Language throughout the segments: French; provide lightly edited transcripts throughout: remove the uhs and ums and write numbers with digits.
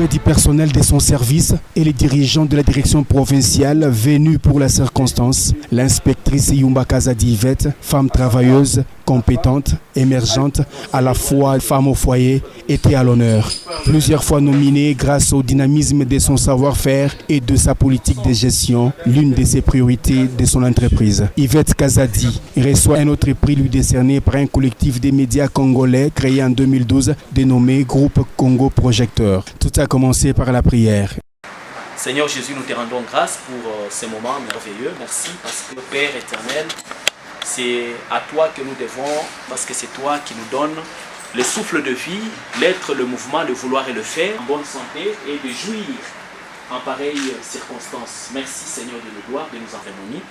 entouré du personnel de son service et les dirigeants de la direction provinciale venus pour la circonstance. L'inspectrice Yumba Kazadi Yvette, femme travailleuse, compétente, émergente, à la fois femme au foyer, était à l'honneur. Plusieurs fois nominée grâce au dynamisme de son savoir-faire et de sa politique de gestion, l'une de ses priorités de son entreprise. Yvette Kazadi reçoit un autre prix lui décerné par un collectif des médias congolais créé en 2012 dénommé Groupe Congo Projecteur. Tout a commencé par la prière. Seigneur Jésus, nous te rendons grâce pour ce moment merveilleux. Merci parce que Père éternel, c'est à toi que nous devons, parce que c'est toi qui nous donnes le souffle de vie, l'être, le mouvement, le vouloir et le faire en bonne santé et de jouir en pareilles circonstances. Merci Seigneur de nos gloires, de nous en bénir.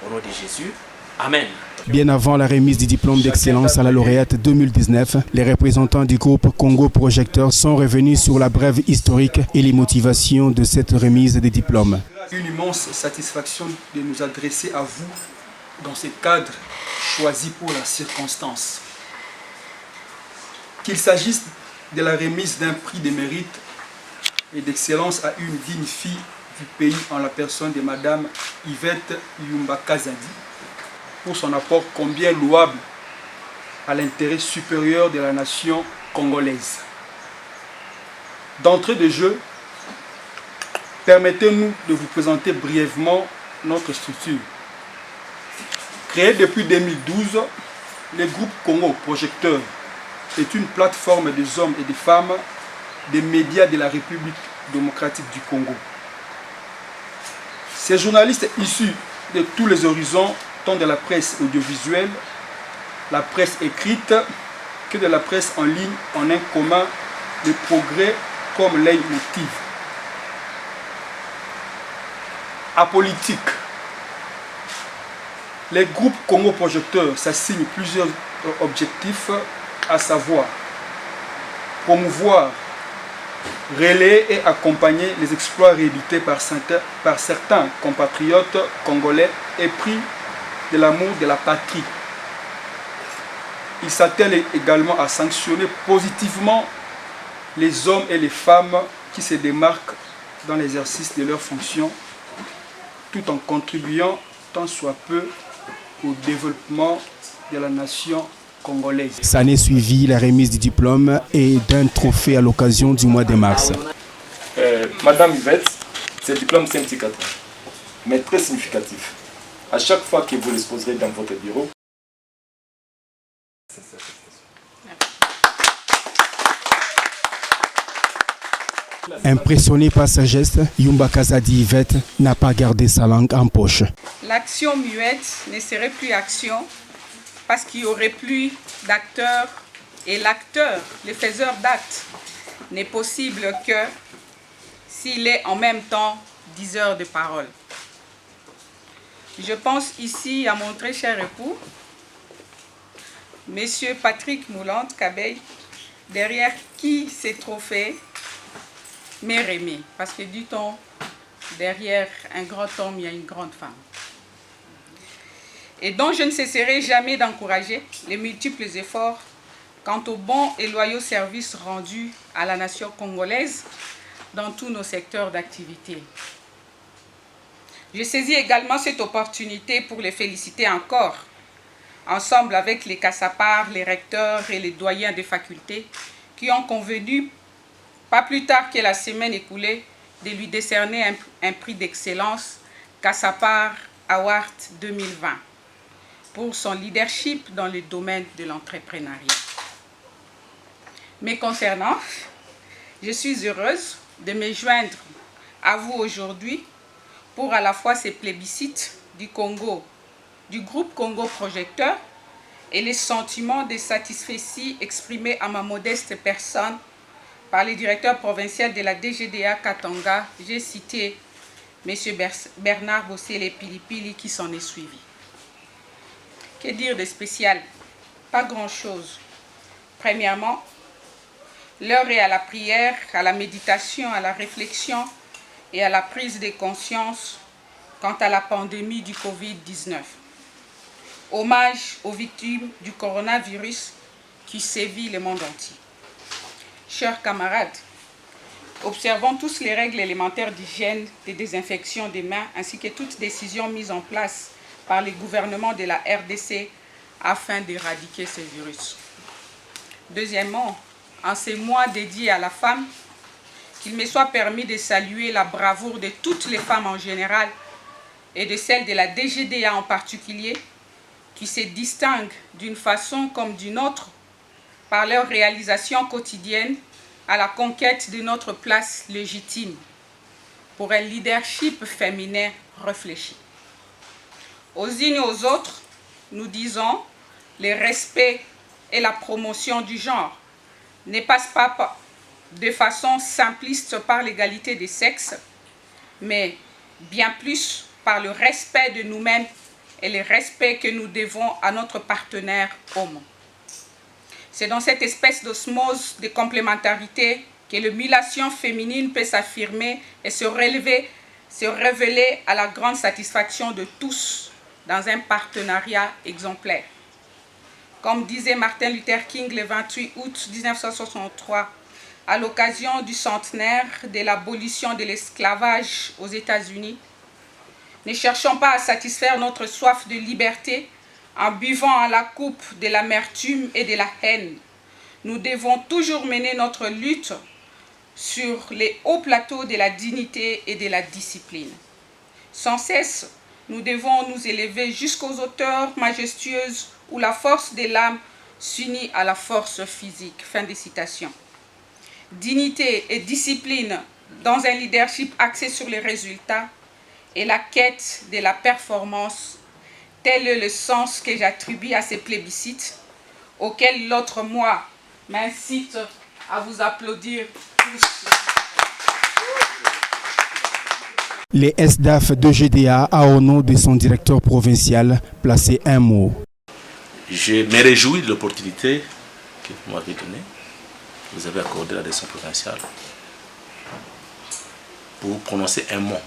Au nom de Jésus. Amen. Bien avant la remise du diplôme d'excellence à la lauréate 2019, les représentants du groupe Congo Projecteur sont revenus sur la brève historique et les motivations de cette remise des diplômes. Une immense satisfaction de nous adresser à vous dans ce cadre choisi pour la circonstance. Qu'il s'agisse de la remise d'un prix de mérite et d'excellence à une digne fille du pays en la personne de Madame Yvette Yumba Kazadi, pour son apport combien louable à l'intérêt supérieur de la nation congolaise. D'entrée de jeu, permettez-nous de vous présenter brièvement notre structure. Créé depuis 2012, le groupe Congo Projecteur est une plateforme des hommes et des femmes des médias de la République démocratique du Congo. Ces journalistes issus de tous les horizons, tant de la presse audiovisuelle, la presse écrite, que de la presse en ligne, en un commun le progrès comme leitmotiv. Apolitique. Les groupes Congo Projecteurs s'assignent plusieurs objectifs, à savoir promouvoir, relayer et accompagner les exploits réédités par certains compatriotes congolais épris de l'amour de la patrie. Il s'attelle également à sanctionner positivement les hommes et les femmes qui se démarquent dans l'exercice de leurs fonctions, tout en contribuant tant soit peu au développement de la nation congolaise. Ça n'est suivi la remise du diplôme et d'un trophée à l'occasion du mois de mars. Madame Yvette, ce diplôme c'est un petit cadeau, mais très significatif. À chaque fois que vous l'exposerez dans votre bureau, Impressionné par ce geste, Yumba Kazadi Yvette n'a pas gardé sa langue en poche. L'action muette ne serait plus action parce qu'il n'y aurait plus d'acteur et l'acteur, le faiseur d'actes, n'est possible que s'il est en même temps diseur de parole. Je pense ici à mon très cher époux, Monsieur Patrick Moulante Kabeï, derrière qui ces trophées m'est remis. Parce que dit-on, derrière un grand homme, il y a une grande femme. Et dont je ne cesserai jamais d'encourager les multiples efforts quant aux bons et loyaux services rendus à la nation congolaise dans tous nos secteurs d'activité. Je saisis également cette opportunité pour les féliciter encore, ensemble avec les Kassapars, les recteurs et les doyens des facultés qui ont convenu, pas plus tard que la semaine écoulée, de lui décerner un prix d'excellence Kassapar Award 2020 pour son leadership dans le domaine de l'entrepreneuriat. Mais concernant, je suis heureuse de me joindre à vous aujourd'hui pour à la fois ces plébiscites du Congo, du groupe Congo Projecteur et les sentiments de satisfaction exprimés à ma modeste personne par le directeur provincial de la DGDA Katanga. J'ai cité M. Bernard Bossele Pilipili qui s'en est suivi. Que dire de spécial? Pas grand-chose. Premièrement, l'heure est à la prière, à la méditation, à la réflexion et à la prise de conscience quant à la pandémie du Covid-19. Hommage aux victimes du coronavirus qui sévit le monde entier. Chers camarades, observons tous les règles élémentaires d'hygiène, de désinfection des mains, ainsi que toutes décisions mises en place par les gouvernements de la RDC afin d'éradiquer ce virus. Deuxièmement, en ces mois dédiés à la femme, qu'il me soit permis de saluer la bravoure de toutes les femmes en général et de celles de la DGDA en particulier, qui se distinguent d'une façon comme d'une autre par leur réalisation quotidienne à la conquête de notre place légitime pour un leadership féminin réfléchi. Aux unes et aux autres, nous disons, le respect et la promotion du genre ne passent pas de façon simpliste par l'égalité des sexes, mais bien plus par le respect de nous-mêmes et le respect que nous devons à notre partenaire homme. C'est dans cette espèce d'osmose de complémentarité que l'émulation féminine peut s'affirmer et se révéler à la grande satisfaction de tous dans un partenariat exemplaire. Comme disait Martin Luther King le 28 août 1963, à l'occasion du centenaire de l'abolition de l'esclavage aux États-Unis, ne cherchons pas à satisfaire notre soif de liberté en buvant à la coupe de l'amertume et de la haine. Nous devons toujours mener notre lutte sur les hauts plateaux de la dignité et de la discipline. Sans cesse, nous devons nous élever jusqu'aux hauteurs majestueuses où la force de l'âme s'unit à la force physique. Fin de citation. Dignité et discipline dans un leadership axé sur les résultats et la quête de la performance, tel est le sens que j'attribue à ces plébiscites, auxquels l'autre moi m'incite à vous applaudir tous. Les SDAF de GDA a au nom de son directeur provincial placé un mot. Je me réjouis de l'opportunité que vous m'avez donnée. Vous avez accordé la direction provinciale pour prononcer un mot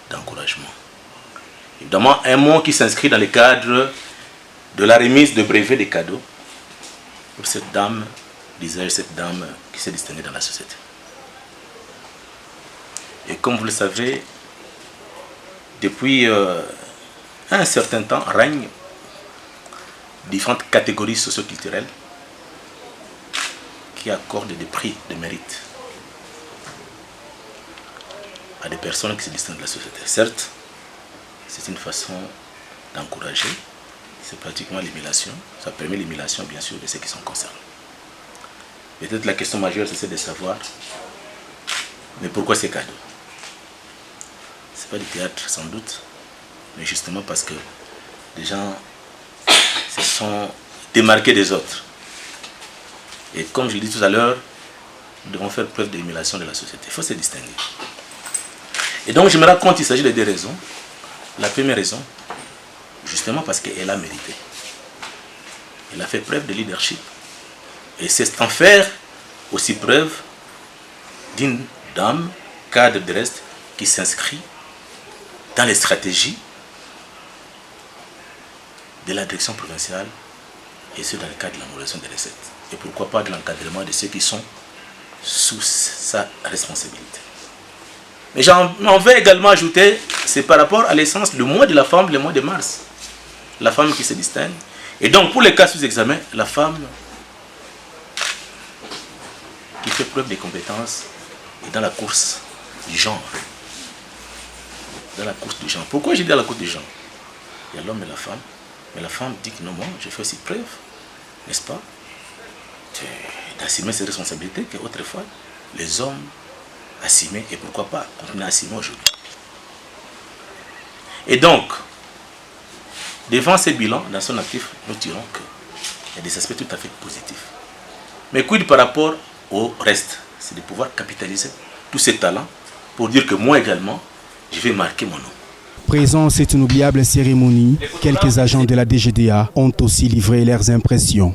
d'encouragement. Évidemment, un mot qui s'inscrit dans le cadre de la remise de brevets des cadeaux pour cette dame, disais-je, cette dame qui s'est distinguée dans la société. Et comme vous le savez, depuis un certain temps règnent différentes catégories socio-culturelles qui accordent des prix de mérite à des personnes qui se distinguent de la société. Certes, c'est une façon d'encourager, c'est pratiquement l'émulation, ça permet l'émulation bien sûr de ceux qui sont concernés. Peut-être la question majeure c'est de savoir, mais pourquoi ces cadeaux? C'est pas du théâtre sans doute, mais justement parce que les gens se sont démarqués des autres. Et comme je l'ai dit tout à l'heure, nous devons faire preuve d'émulation de la société, il faut se distinguer. Et donc je me rends compte qu'il s'agit de deux raisons. La première raison, justement parce qu'elle a mérité. Elle a fait preuve de leadership. Et c'est en faire aussi preuve d'une dame, cadre de reste, qui s'inscrit dans les stratégies de la direction provinciale et ce dans le cadre de la modération des recettes. Et pourquoi pas de l'encadrement de ceux qui sont sous sa responsabilité. Mais j'en vais également ajouter, c'est par rapport à l'essence, le mois de la femme, le mois de mars. La femme qui se distingue. Et donc, pour les cas sous examen, la femme qui fait preuve de compétences est dans la course du genre. Dans la course du genre. Pourquoi j'ai dit dans la course du genre? Il y a l'homme et la femme. Mais la femme dit que non, moi, je fais aussi preuve, n'est-ce pas, d'assumer ses responsabilités qu'autrefois, les hommes assumer et pourquoi pas continuer à assumer aujourd'hui. Et donc, devant ces bilans, dans son actif, nous dirons qu'il y a des aspects tout à fait positifs. Mais quid par rapport au reste? C'est de pouvoir capitaliser tous ces talents pour dire que moi également, je vais marquer mon nom. Présent à cette inoubliable cérémonie, quelques agents de la DGDA ont aussi livré leurs impressions.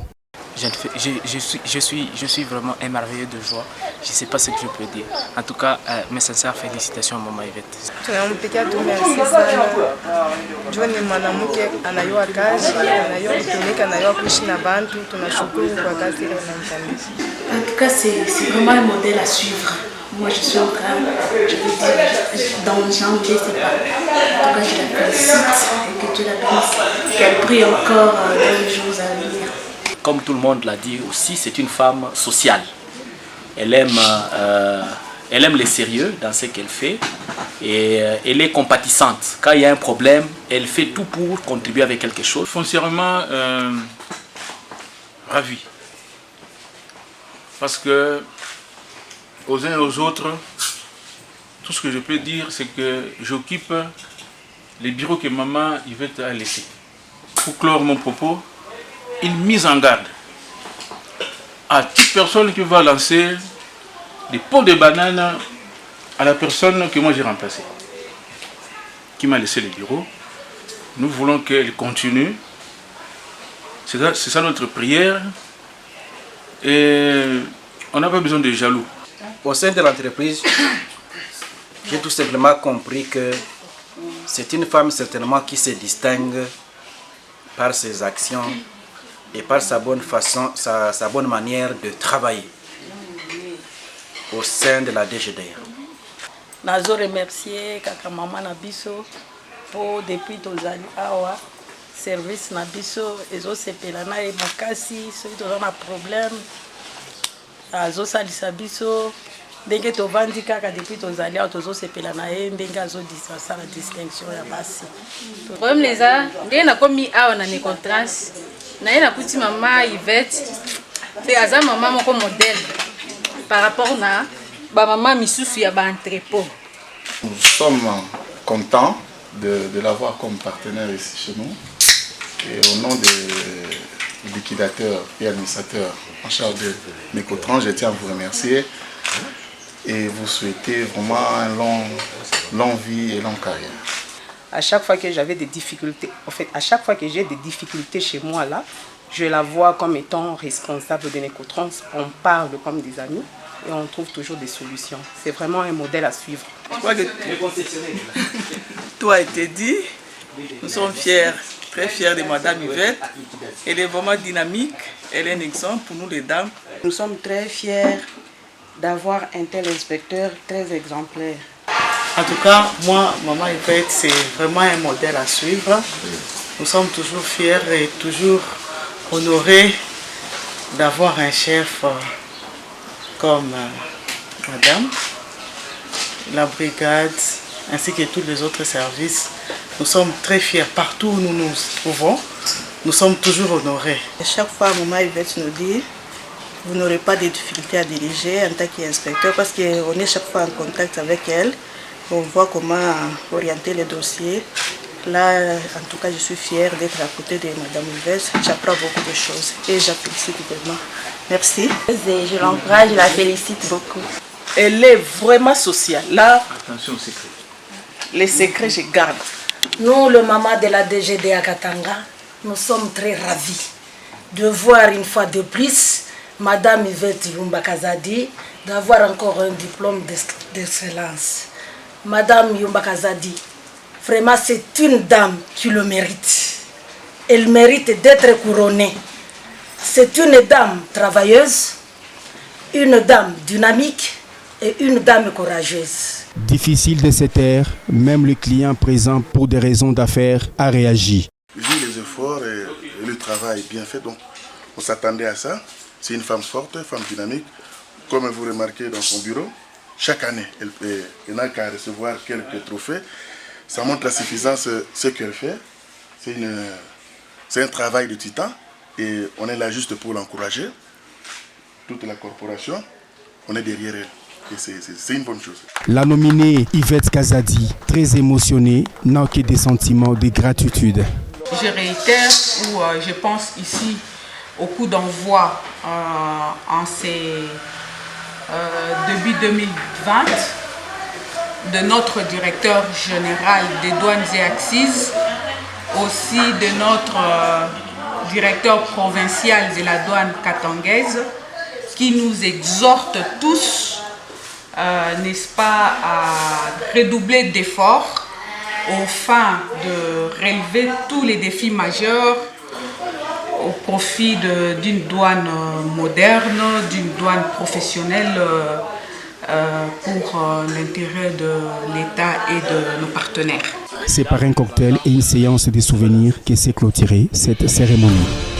je suis vraiment émerveillé de joie. Je ne sais pas ce que je peux dire. En tout cas, mes sincères félicitations, Maman Yvette. Tunampigia merci sana. John ni mwanamke anayua kazi, anayua kutumika, anayua kuishi na bantu. Tunashukuru kwa kazi ile anamfanyisha. En tout cas, c'est vraiment un modèle à suivre. Moi, je suis en train, je veux dire, dans le genre, je ne sais pas. En tout cas, je la félicite et que Dieu la bénisse. Qu'elle prie encore dans les jours à venir. Comme tout le monde l'a dit aussi, c'est une femme sociale. Elle aime le sérieux dans ce qu'elle fait et elle est compatissante. Quand il y a un problème, elle fait tout pour contribuer avec quelque chose. Foncièrement, ravi. Parce que aux uns et aux autres, tout ce que je peux dire, c'est que j'occupe les bureaux que Maman Yvette a laissés. Pour clore mon propos, une mise en garde à toute personne qui va lancer des pots de bananes à la personne que moi j'ai remplacée, qui m'a laissé le bureau. Nous voulons qu'elle continue. C'est ça notre prière. Et on n'a pas besoin de jaloux. Au sein de l'entreprise, j'ai tout simplement compris que c'est une femme certainement qui se distingue par ses actions et par sa bonne façon, sa bonne manière de travailler au sein de la DGDR. Je remercie kaka maman Nabiso pour depuis tozali awa service Nabiso ezo sepelana e makasi soki tozana problème azo salisa biso ndenge tovandi kaka depuis tozali awa tozo sepelana e ndenge azo disasa la distinction ya basi. Problème les a ndenge nakomi awa na Nécotrans na ye nakuti Maman Yvette pe aza maman moko modèle par rapport na ba maman misusu ya ba entrepôt. Nous sommes contents de l'avoir comme partenaire ici chez nous. Et au nom des liquidateurs et administrateurs en charge de Nécotrans, je tiens à vous remercier et vous souhaiter vraiment une longue vie et longue carrière. À chaque fois que j'avais des difficultés, en fait, à chaque fois que j'ai des difficultés chez moi là, je la vois comme étant responsable de Nécotrans. On parle comme des amis et on trouve toujours des solutions. C'est vraiment un modèle à suivre. Je crois que tout a été dit. Nous sommes fiers, très fiers de Madame Yvette. Elle est vraiment dynamique. Elle est un exemple pour nous les dames. Nous sommes très fiers d'avoir un tel inspecteur très exemplaire. En tout cas, moi, Maman Yvette, c'est vraiment un modèle à suivre. Nous sommes toujours fiers et toujours honorés d'avoir un chef comme Madame. La brigade ainsi que tous les autres services. Nous sommes très fiers partout où nous nous trouvons. Nous sommes toujours honorés. Chaque fois, Maman Yvette nous dit vous n'aurez pas de difficultés à diriger en tant qu'inspecteur parce qu'on est chaque fois en contact avec elle. On voit comment orienter les dossiers. Là, en tout cas, je suis fière d'être à côté de Madame Yvette. J'apprends beaucoup de choses et j'apprécie vraiment. Merci. Je l'encourage, je la félicite beaucoup. Elle est vraiment sociale. Là, attention aux secrets. Les secrets, je garde. Nous, le maman de la DGD à Katanga, nous sommes très ravis de voir une fois de plus Madame Yvette Yumba Kazadi, d'avoir encore un diplôme d'excellence. Madame Yumba Kazadi, vraiment c'est une dame qui le mérite. Elle mérite d'être couronnée. C'est une dame travailleuse, une dame dynamique et une dame courageuse. Difficile de se taire, même le client présent pour des raisons d'affaires a réagi. Vu les efforts et le travail bien fait, donc on s'attendait à ça. C'est une femme forte, une femme dynamique. Comme vous remarquez dans son bureau, chaque année, elle n'a qu'à recevoir quelques trophées. Ça montre la suffisance de ce qu'elle fait. C'est un travail de titan et on est là juste pour l'encourager. Toute la corporation, on est derrière elle. Et c'est une bonne chose. La nominée Yvette Kazadi, très émotionnée, n'a que des sentiments de gratitude. Je réitère ou je pense ici au coup d'envoi en ces début 2020 de notre directeur général des douanes et accises, aussi de notre directeur provincial de la douane katangaise, qui nous exhorte tous, n'est-ce pas, à redoubler d'efforts au fin de relever tous les défis majeurs au profit d'une douane moderne, d'une douane professionnelle pour l'intérêt de l'État et de nos partenaires. C'est par un cocktail et une séance de souvenirs que s'est clôturée cette cérémonie.